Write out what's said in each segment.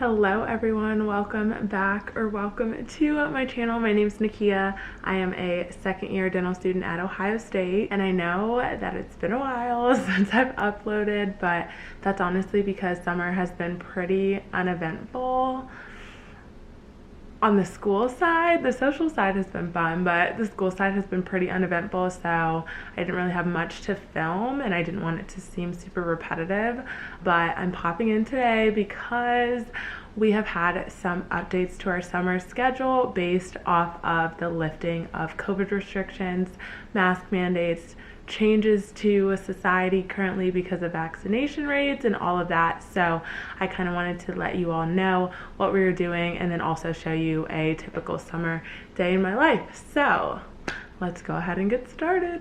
Hello everyone, welcome back or welcome to my channel. My name is Nikkia. I am a second year dental student at Ohio State, and I know that it's been a while since I've uploaded, but that's honestly because summer has been pretty uneventful. On the school side, the social side has been fun, but the school side has been pretty uneventful, so I didn't really have much to film and I didn't want it to seem super repetitive. But I'm popping in today because we have had some updates to our summer schedule based off of the lifting of COVID restrictions, mask mandates, changes to society currently because of vaccination rates and all of that. So I kind of wanted to let you all know what we were doing and then also show you a typical summer day in my life. So let's go ahead and get started.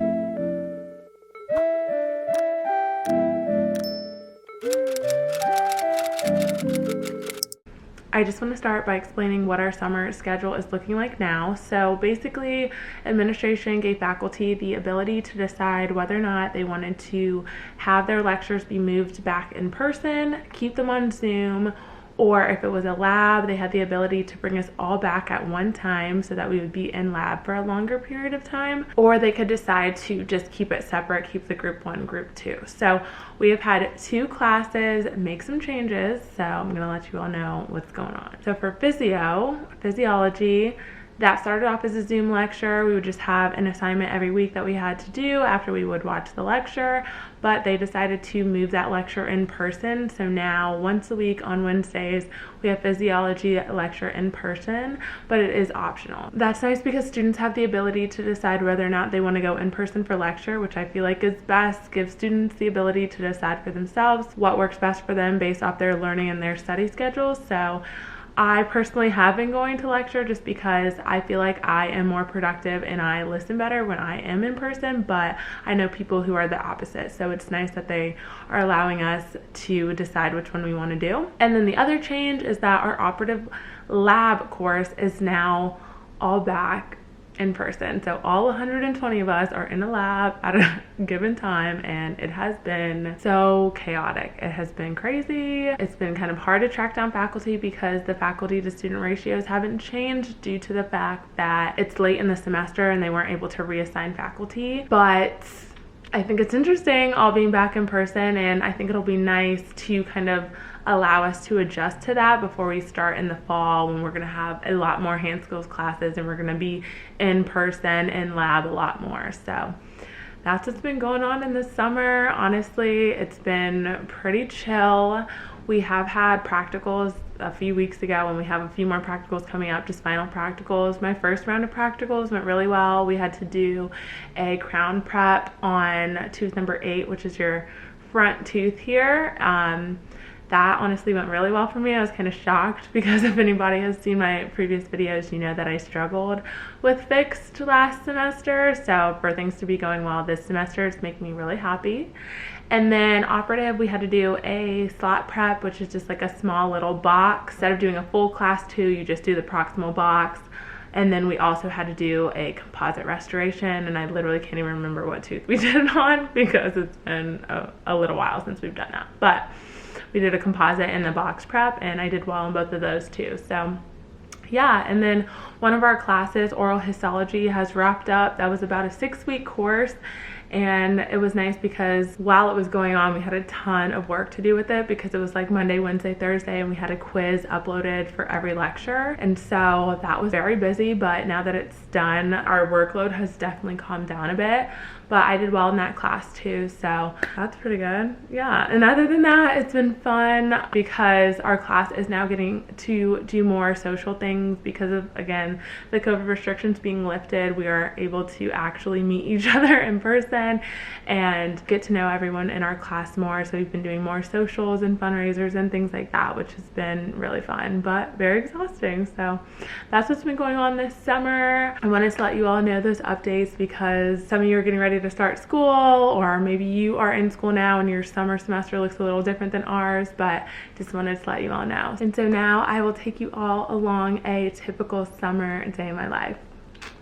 I just want to start by explaining what our summer schedule is looking like now. So basically, administration gave faculty the ability to decide whether or not they wanted to have their lectures be moved back in person, keep them on Zoom, or if it was a lab, they had the ability to bring us all back at one time so that we would be in lab for a longer period of time, or they could decide to just keep it separate, keep the group 1, group 2. So we have had 2 classes make some changes, so I'm gonna let you all know what's going on. So for physiology, that started off as a Zoom lecture. We would just have an assignment every week that we had to do after we would watch the lecture, but they decided to move that lecture in person. So now once a week on Wednesdays, we have physiology lecture in person, but it is optional. That's nice because students have the ability to decide whether or not they want to go in person for lecture, which I feel like is best, gives students the ability to decide for themselves what works best for them based off their learning and their study schedules. So I personally have been going to lecture just because I feel like I am more productive and I listen better when I am in person, but I know people who are the opposite. So it's nice that they are allowing us to decide which one we want to do. And then the other change is that our operative lab course is now all back in person. So all 120 of us are in a lab at a given time, and it has been so chaotic. It has been crazy. It's been kind of hard to track down faculty because the faculty to student ratios haven't changed due to the fact that it's late in the semester and they weren't able to reassign faculty. But I think it's interesting all being back in person, and I think it'll be nice to kind of allow us to adjust to that before we start in the fall, when we're going to have a lot more hand skills classes and we're going to be in person in lab a lot more. So that's what's been going on in the summer. Honestly, it's been pretty chill. We have had practicals a few weeks ago, and we have a few more practicals coming up, just final practicals. My first round of practicals went really well. We had to do a crown prep on tooth number 8, which is your front tooth here. That honestly went really well for me. I was kind of shocked because if anybody has seen my previous videos, you know that I struggled with fixed last semester. So for things to be going well this semester, it's making me really happy. And then operative, we had to do a slot prep, which is just like a small little box. Instead of doing a full class 2, you just do the proximal box. And then we also had to do a composite restoration, and I literally can't even remember what tooth we did it on because it's been a little while since we've done that. But we did a composite and a box prep, and I did well in both of those too. So yeah, and then one of our classes, oral histology, has wrapped up. That was about a 6-week course, and it was nice because while it was going on, we had a ton of work to do with it because it was like Monday, Wednesday, Thursday, and we had a quiz uploaded for every lecture. And so that was very busy, but now that it's done, our workload has definitely calmed down a bit. But I did well in that class too, so that's pretty good. Yeah, and other than that, it's been fun because our class is now getting to do more social things because of, again, the COVID restrictions being lifted. We are able to actually meet each other in person and get to know everyone in our class more. So we've been doing more socials and fundraisers and things like that, which has been really fun, but very exhausting. So that's what's been going on this summer. I wanted to let you all know those updates because some of you are getting ready to start school, or maybe you are in school now and your summer semester looks a little different than ours, but just wanted to let you all know. And so now I will take you all along a typical summer day in my life.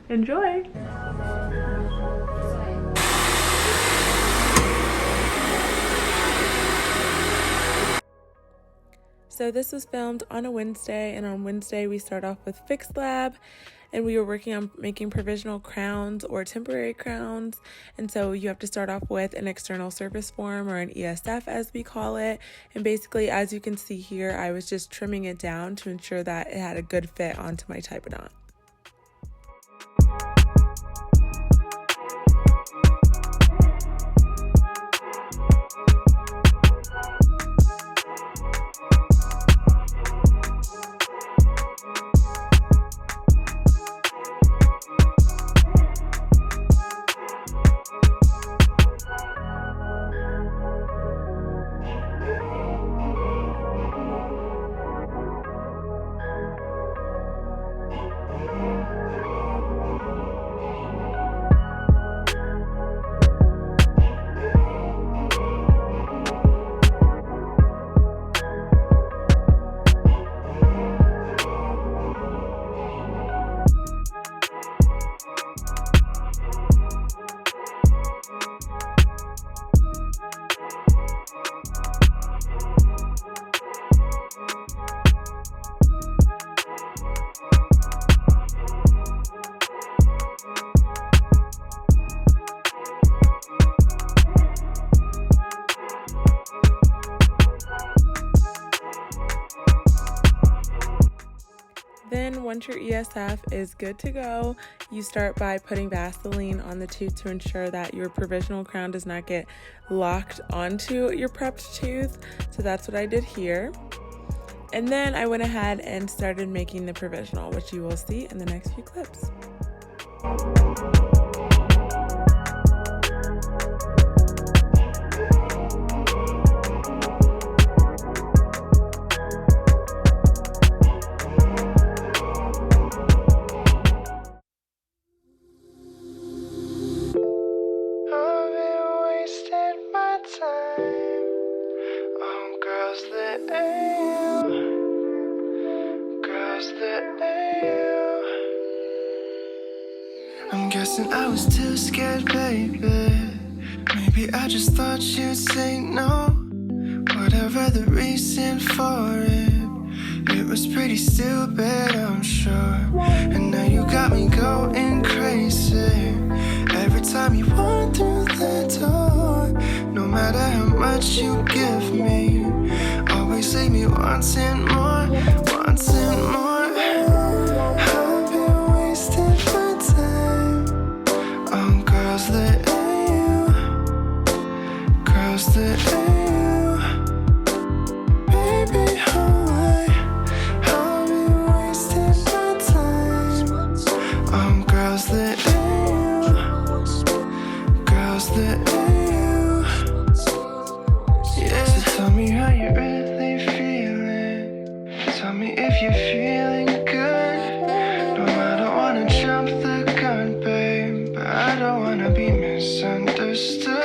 Enjoy! So this was filmed on a Wednesday, and on Wednesday we start off with Fixed Lab, and we were working on making provisional crowns or temporary crowns. And so you have to start off with an external surface form, or an ESF as we call it. And basically, as you can see here, I was just trimming it down to ensure that it had a good fit onto my typodont. Then once your ESF is good to go, you start by putting Vaseline on the tooth to ensure that your provisional crown does not get locked onto your prepped tooth. So that's what I did here. And then I went ahead and started making the provisional, which you will see in the next few clips. I'm guessing I was too scared, baby. Maybe I just thought you'd say no. Whatever the reason for it was pretty stupid, I'm sure. And now you got me going crazy every time you walk through the door. No matter how much you give me, always leave me wanting more, wanting more. I've been wasting my time on girls that ain't you, girls that ain't you. Baby, I've been wasting my time on girls that ain't you, girls that ain't you. Yeah, so tell me how you really feeling. Tell me if you're feeling good. No, I don't wanna jump the gun, babe, but I don't wanna be misunderstood.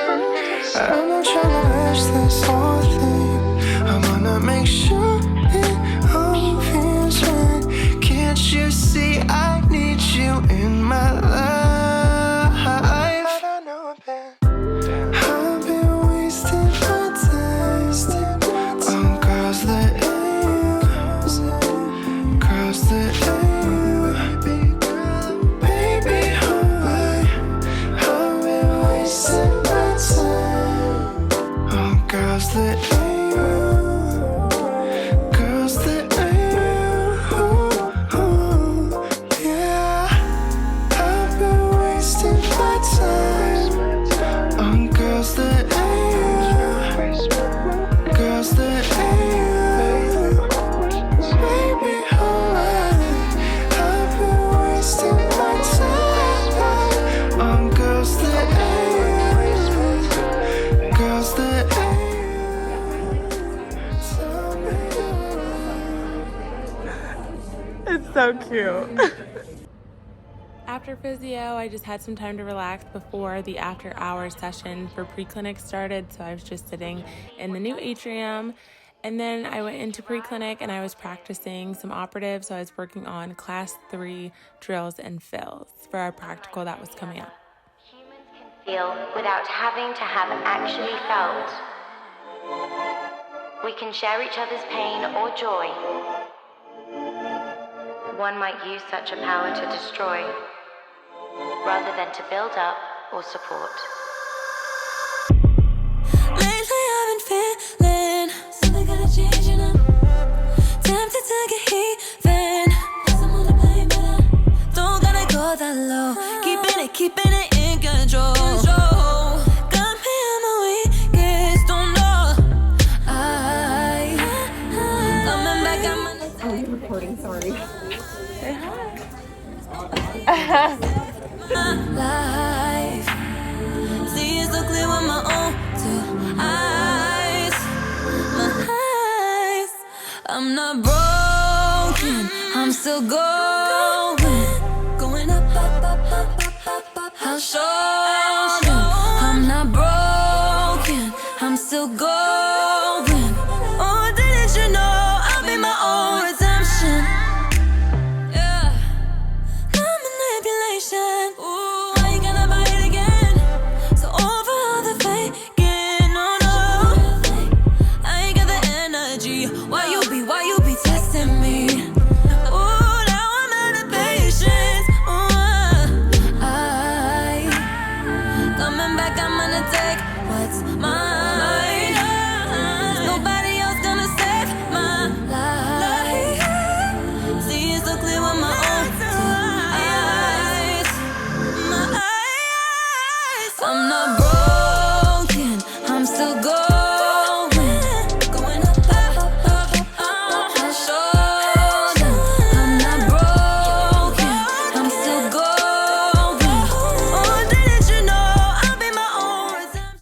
I'm not trying to rush this whole thing. I wanna make sure it all feels right. Can't you see I need you in my life? I don't know, babe. I've been wasting my time on girls that ain't you, girls that ain't you. Baby, I've been wasting my time on girls that ain't you, girls that ain't you. Yeah, I've been wasting my time on girls that ain't you, girls that ain't you. Baby, I've been wasting my time on girls that ain't you, girls that ain't you. It's so cute. After physio, I just had some time to relax before the after hours session for preclinic started, so I was just sitting in the new atrium. And then I went into preclinic and I was practicing some operatives, so I was working on class 3 drills and fills for our practical that was coming up. Humans can feel without having to have actually felt. We can share each other's pain or joy. One might use such a power to destroy, rather than to build up or support. Lately I've been feeling something gotta change, and I'm tempted to get even. I'm on the plane, but I don't gotta go that low. Keeping it in control. Got me on my weakest, don't know. Coming back, I'm on the Recording, sorry. life. See it so clear with my own two eyes. My eyes. I'm not broken, I'm still going up, up, up, up, up, up, up. I'll show